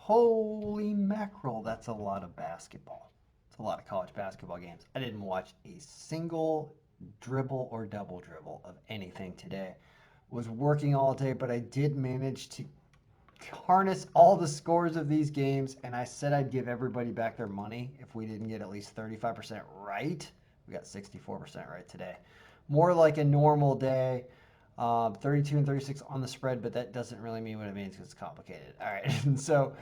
Holy mackerel, that's a lot of basketball. It's a lot of college basketball games. I didn't watch a single dribble or double dribble of anything today. Was working all day, but I did manage to harness all the scores of these games, and I said I'd give everybody back their money if we didn't get at least 35% right. We got 64% right today. More like a normal day. 32 and 36 on the spread, but that doesn't really mean what it means because it's complicated. All right. And so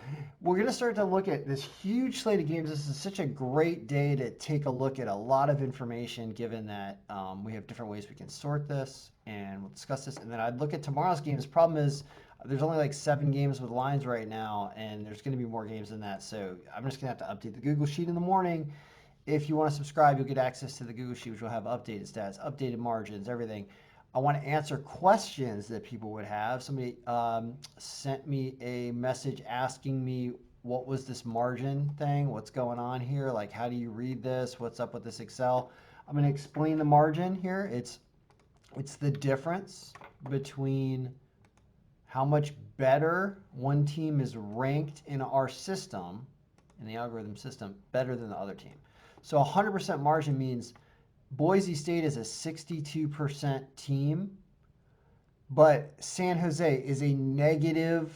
we're going to start to look at this huge slate of games. This is such a great day to take a look at a lot of information, given that we have different ways we can sort this, and we'll discuss this. And then I'd look at tomorrow's games. Problem is, there's only like 7 games with lines right now, and there's going to be more games than that. So I'm just going to have to update the Google Sheet in the morning. If you want to subscribe, you'll get access to the Google Sheet, which will have updated stats, updated margins, everything. I want to answer questions that people would have. Somebody sent me a message asking me what was this margin thing? What's going on here? Like, how do you read this? What's up with this Excel? I'm going to explain the margin here. It's the difference between how much better one team is ranked in our system, in the algorithm system, better than the other team. So 100% margin means Boise State is a 62% team, but San Jose is a negative,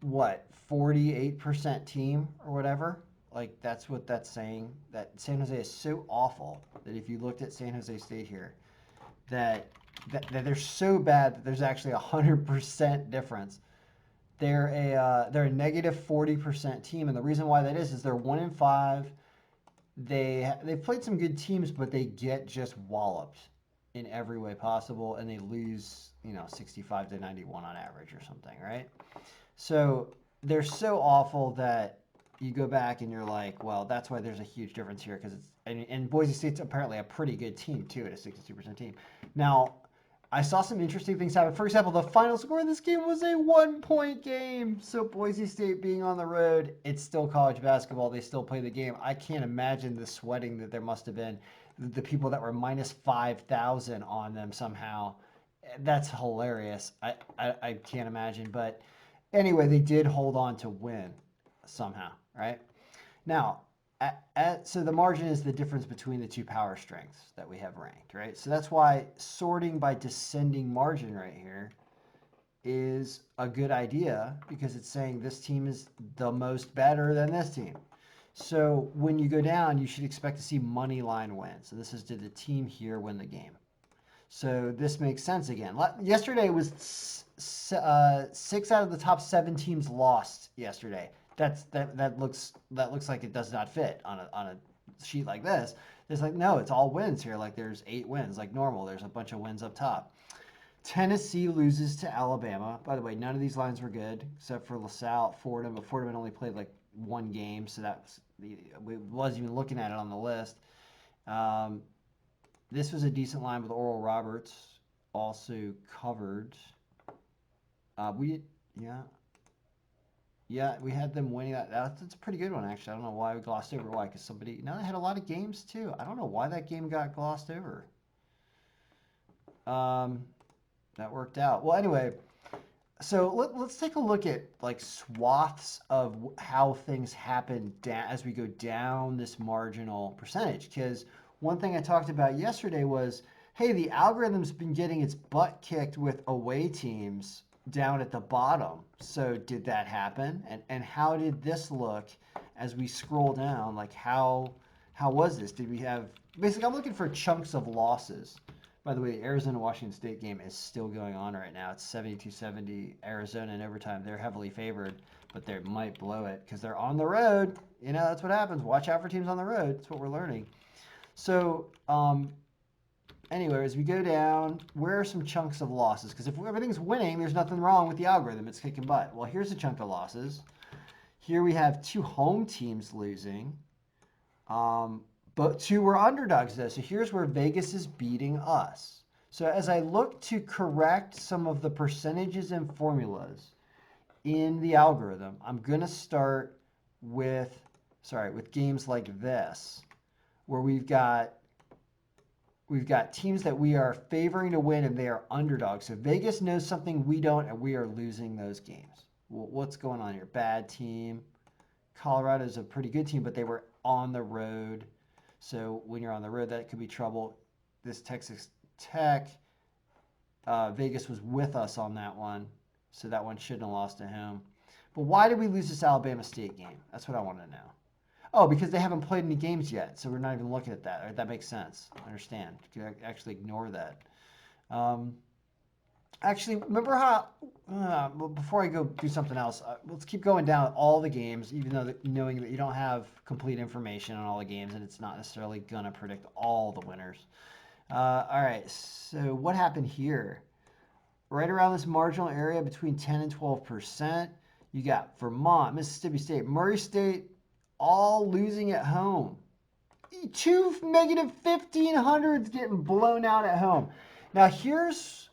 what, 48% team or whatever. Like, that's what that's saying. That San Jose is so awful that if you looked at San Jose State here, that they're so bad that there's actually a 100% difference. They're a negative 40% team, and the reason why that is they're 1-5. They've played some good teams, but they get just walloped in every way possible, and they lose 65-91 on average or something, right? So they're so awful that you go back and you're like, well, that's why there's a huge difference here because it's and Boise State's apparently a pretty good team too at a 62% team. Now, I saw some interesting things happen. For example, the final score of this game was a 1-point game. So Boise State being on the road, it's still college basketball. They still play the game. I can't imagine the sweating that there must have been. The people that were minus 5,000 on them somehow. That's hilarious. I can't imagine. But anyway, they did hold on to win somehow, right? Now, so the margin is the difference between the two power strengths that we have ranked, right? So that's why sorting by descending margin right here is a good idea because it's saying this team is the most better than this team. So when you go down, you should expect to see money line wins. So this is did the team here win the game? So this makes sense again. Yesterday was 6 out of the top 7 teams lost yesterday. That looks like it does not fit on a sheet like this. It's like no, it's all wins here. Like there's 8 wins, like normal. There's a bunch of wins up top. Tennessee loses to Alabama. By the way, none of these lines were good except for LaSalle, Fordham. But Fordham had only played like 1 game, so we wasn't even looking at it on the list. This was a decent line with Oral Roberts also covered. Yeah. Yeah, we had them winning that. That's a pretty good one, actually. I don't know why we glossed over. Why? Because they had a lot of games, too. I don't know why that game got glossed over. That worked out. Well, anyway, so let's take a look at like swaths of how things happen as we go down this marginal percentage. Because one thing I talked about yesterday was, hey, the algorithm's been getting its butt kicked with away teams down at the bottom. So did that happen? And how did this look as we scroll down? Like how was this? Did we have basically I'm looking for chunks of losses. By the way, the Arizona-Washington State game is still going on right now. It's 72-70 Arizona in overtime. They're heavily favored, but they might blow it because they're on the road. That's what happens. Watch out for teams on the road. That's what we're learning. So anyway, as we go down, where are some chunks of losses? Because if everything's winning, there's nothing wrong with the algorithm. It's kicking butt. Well, here's a chunk of losses. Here we have 2 home teams losing. But 2 were underdogs, though. So here's where Vegas is beating us. So as I look to correct some of the percentages and formulas in the algorithm, I'm going to start with games like this, where we've got teams that we are favoring to win and they are underdogs. So Vegas knows something we don't, and we are losing those games. What's going on here? Bad team. Colorado's a pretty good team, but they were on the road. So when you're on the road, that could be trouble. This Texas Tech, Vegas was with us on that one, so that one shouldn't have lost to him. But why did we lose this Alabama State game? That's what I want to know. Oh, because they haven't played any games yet, so we're not even looking at that. Right? That makes sense. I understand. You can actually ignore that. Um, Actually, remember how? Well, before I go do something else, let's keep going down all the games, even though knowing that you don't have complete information on all the games, and it's not necessarily gonna predict all the winners. All right. So what happened here? Right around this marginal area between 10 and 12%, you got Vermont, Mississippi State, Murray State, all losing at home. Two negative 1500s getting blown out at home. Now here's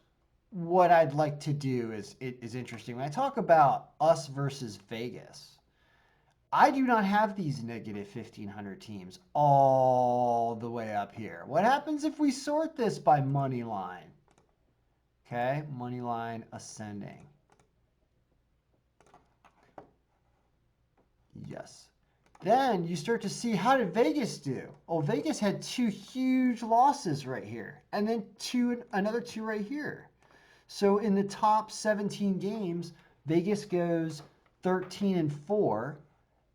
what I'd like to do is interesting. When I talk about us versus Vegas, I do not have these negative 1500 teams all the way up here. What happens if we sort this by money line? Okay, money line ascending. Yes. Then you start to see, how did Vegas do? Oh, Vegas had two huge losses right here, and then another two right here. So in the top 17 games, Vegas goes 13-4,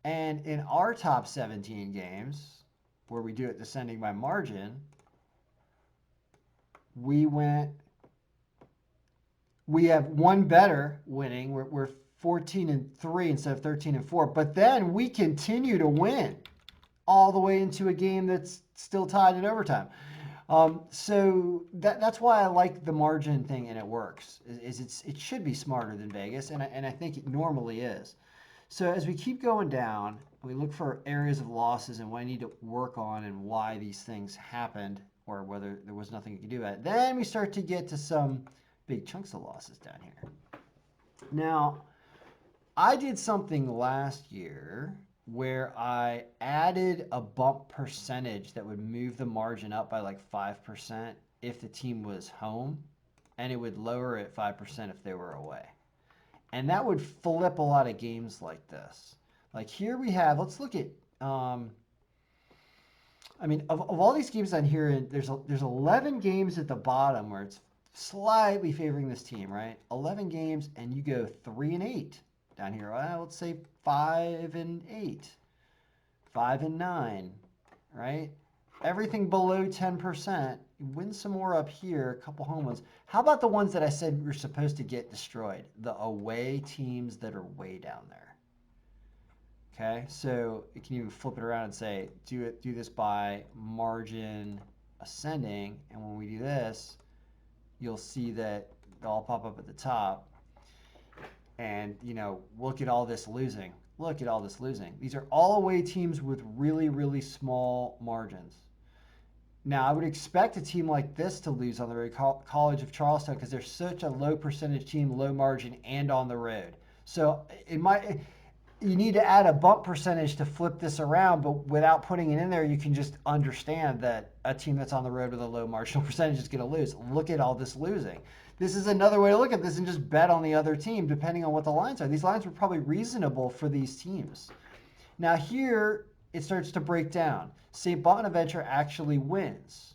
and in our top 17 games, where we do it descending by margin, we have one better winning. We're 14-3 instead of 13-4. But then we continue to win all the way into a game that's still tied in overtime. So that's why I like the margin thing, and it works. It should be smarter than Vegas, and I think it normally is. So as we keep going down, we look for areas of losses and what I need to work on and why these things happened, or whether there was nothing you could do about it. Then we start to get to some big chunks of losses down here. Now, I did something last year where I added a bump percentage that would move the margin up by like 5% if the team was home, and it would lower it 5% if they were away. And that would flip a lot of games like this. Like here we have, let's look at, I mean, of all these games on here, there's 11 games at the bottom where it's slightly favoring this team, right? 11 games, and you go 3-8 down here. Well, let's say 5-8, 5-9, right? Everything below 10%. You win some more up here, a couple home ones. How about the ones that I said we're supposed to get destroyed? The away teams that are way down there. Okay, so you can even flip it around and say, do this by margin ascending, and when we do this, you'll see that they'll all pop up at the top. And, look at all this losing. Look at all this losing. These are all away teams with really, really small margins. Now, I would expect a team like this to lose on the road, College of Charleston, because they're such a low percentage team, low margin, and on the road. So you need to add a bump percentage to flip this around, but without putting it in there, you can just understand that a team that's on the road with a low marginal percentage is going to lose. Look at all this losing. This is another way to look at this and just bet on the other team, depending on what the lines are. These lines were probably reasonable for these teams. Now here, it starts to break down. St. Bonaventure actually wins,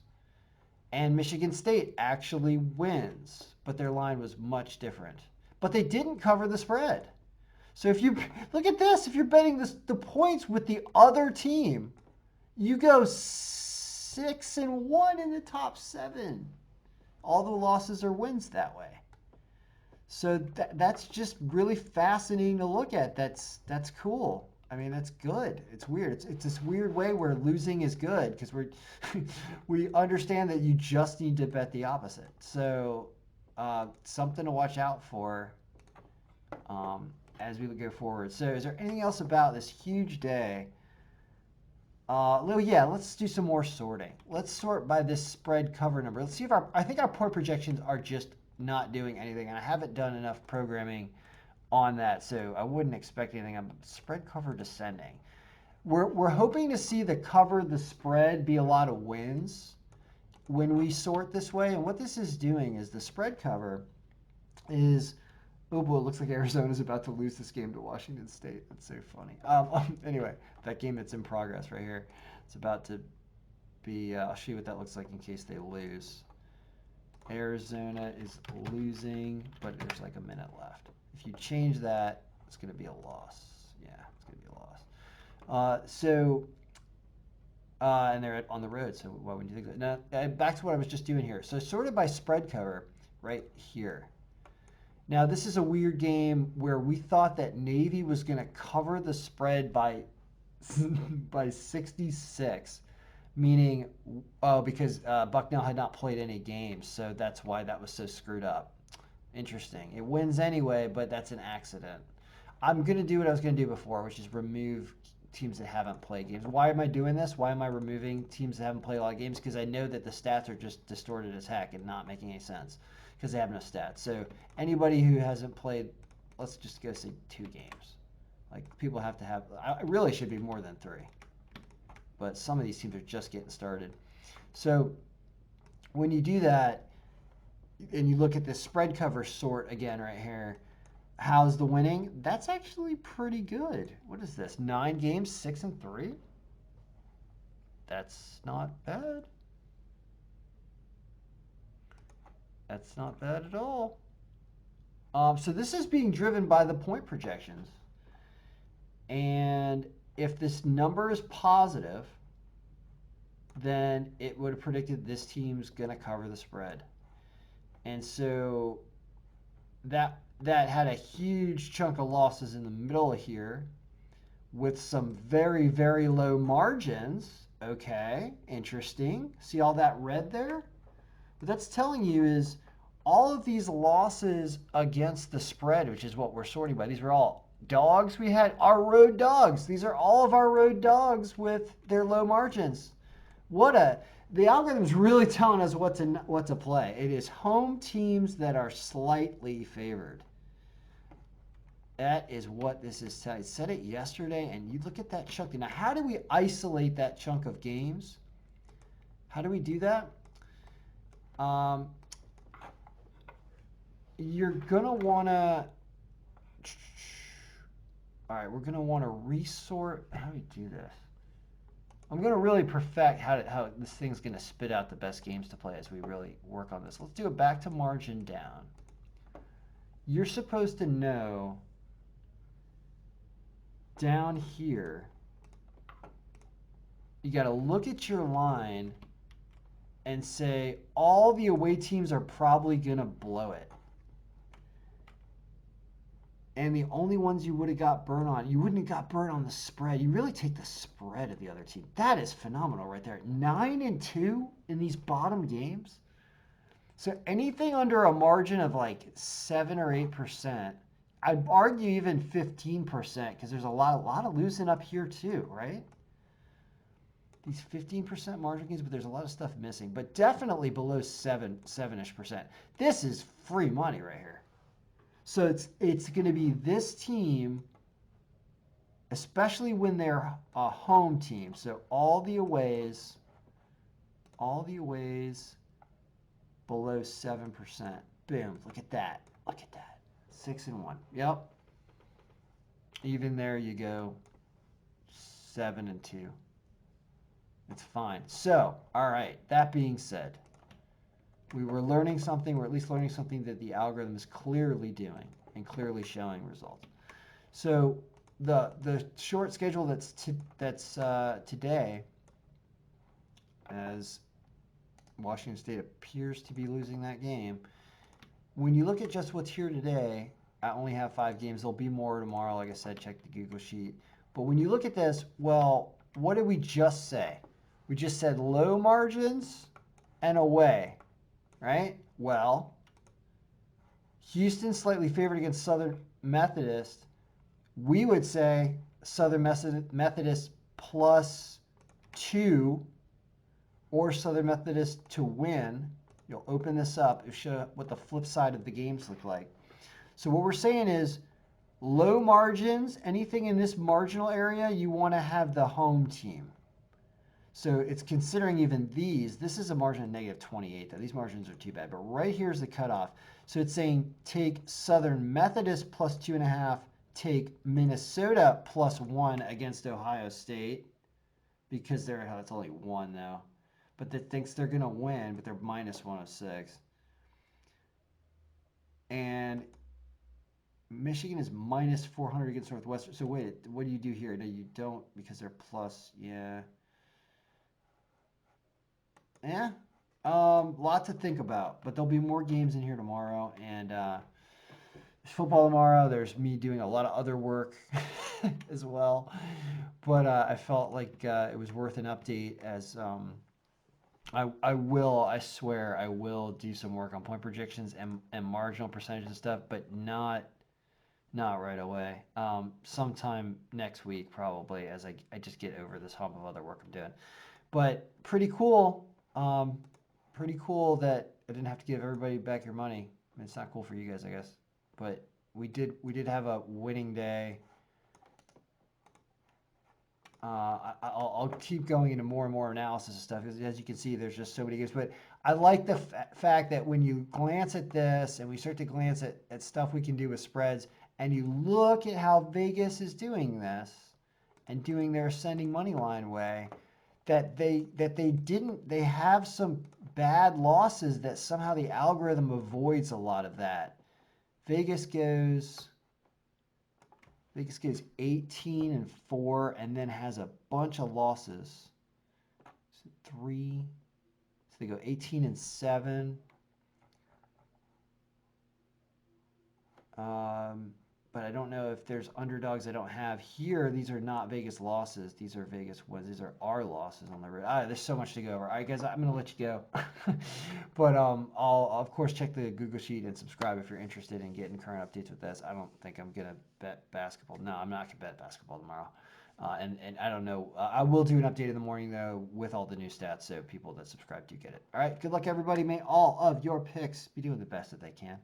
and Michigan State actually wins, but their line was much different. But they didn't cover the spread. So if you look at this, if you're betting the points with the other team, you go 6-1 in the top 7. All the losses are wins that way. So that's just really fascinating to look at. That's cool. I mean, that's good. It's weird. It's this weird way where losing is good because we understand that you just need to bet the opposite. So something to watch out for. As we go forward. So is there anything else about this huge day? Yeah, let's do some more sorting. Let's sort by this spread cover number. Let's see if I think our point projections are just not doing anything, and I haven't done enough programming on that, so I wouldn't expect anything. Spread cover descending. We're hoping to see the spread be a lot of wins when we sort this way, and what this is doing is the spread cover is Oh boy, it looks like Arizona's about to lose this game to Washington State. That's so funny. Anyway, that game that's in progress right here. It's about to be. I'll show you what that looks like in case they lose. Arizona is losing, but there's like a minute left. If you change that, it's going to be a loss. Yeah, it's going to be a loss. And they're on the road, so why wouldn't you think that? Now, back to what I was just doing here. So sorted by spread cover right here. Now, this is a weird game where we thought that Navy was going to cover the spread by by 66, meaning, oh, because Bucknell had not played any games, so that's why that was so screwed up. Interesting. It wins anyway, but that's an accident. I'm going to do what I was going to do before, which is remove teams that haven't played games. Why am I doing this? Why am I removing teams that haven't played a lot of games? Because I know that the stats are just distorted as heck and not making any sense because they have no stats. So anybody who hasn't played, let's just go say 2 games. Like people have to have, I really should be more than 3. But some of these teams are just getting started. So when you do that, and you look at the spread cover sort again right here, how's the winning? That's actually pretty good. What is this? 9 games, 6-3? That's not bad. That's not bad at all. So this is being driven by the point projections. And if this number is positive, then it would have predicted this team's going to cover the spread. And so that had a huge chunk of losses in the middle of here with some very, very low margins. Okay, interesting. See all that red there? What that's telling you is all of these losses against the spread, which is what we're sorting by, these were all dogs we had, our road dogs. These are all of our road dogs with their low margins. The algorithm's really telling us what to play. It is home teams that are slightly favored. That is what this is telling. I said it yesterday, and you look at that chunk. Now, how do we isolate that chunk of games? How do we do that? You're going to want to... All right, we're going to want to resort. How do we do this? I'm going to really perfect how this thing's going to spit out the best games to play as we really work on this. Let's do it back to margin down. You're supposed to know down here, you got to look at your line and say all the away teams are probably going to blow it. And the only ones you would have got burnt on, you wouldn't have got burnt on the spread. You really take the spread of the other team. That is phenomenal right there. 9-2 in these bottom games. So anything under a margin of like 7 or 8%, I'd argue even 15% because there's a lot of losing up here too, right? These 15% margin gains, but there's a lot of stuff missing. But definitely below 7-ish%. This is free money right here. So it's going to be this team, especially when they're a home team. So all the aways below 7%. Boom! Look at that. Look at that. 6-1. Yep. Even there you go. 7-2. It's fine. So, all right. That being said, we were learning something, or at least learning something that the algorithm is clearly doing and clearly showing results. So the short schedule that's today, as Washington State appears to be losing that game, when you look at just what's here today, I only have 5 games. There'll be more tomorrow. Like I said, check the Google Sheet. But when you look at this, well, what did we just say? We just said low margins and away. Right? Well, Houston slightly favored against Southern Methodist. We would say Southern Methodist +2 or Southern Methodist to win. You'll open this up and show what the flip side of the games look like. So what we're saying is low margins, anything in this marginal area, you want to have the home team. So it's considering even these. This is a margin of negative 28, though. These margins are too bad. But right here's the cutoff. So it's saying take Southern Methodist plus 2.5, take Minnesota plus 1 against Ohio State because they're, oh, it's only 1 though. But that thinks they're going to win, but they're minus 106. And Michigan is minus 400 against Northwestern. So wait, what do you do here? No, you don't because they're plus, yeah. Yeah. Lot to think about, but there'll be more games in here tomorrow, and there's football tomorrow. There's me doing a lot of other work as well, but I felt like it was worth an update as I swear, I will do some work on point projections and marginal percentages and stuff, but not right away. Sometime next week probably, as I just get over this hump of other work I'm doing. But pretty cool. Um, Pretty cool that I didn't have to give everybody back your money. I mean, it's not cool for you guys, I guess. But we did have a winning day. I'll keep going into more and more analysis and stuff because, as you can see, there's just so many games. But I like the fact that when you glance at this and we start to glance at stuff we can do with spreads, and you look at how Vegas is doing this and doing their ascending money line way, they have some bad losses that somehow the algorithm avoids a lot of that. Vegas goes Vegas goes 18-4 and then has a bunch of losses. So they go 18-7. But I don't know if there's underdogs I don't have here. These are not Vegas losses. These are Vegas wins. These are our losses on the road. There's so much to go over. All right, guys, I'm gonna let you go. But I'll of course check the Google sheet and subscribe if you're interested in getting current updates with this. I don't think I'm gonna bet basketball. No, I'm not gonna bet basketball tomorrow. And I don't know. I will do an update in the morning though with all the new stats, so people that subscribe do get it. All right. Good luck, everybody. May all of your picks be doing the best that they can.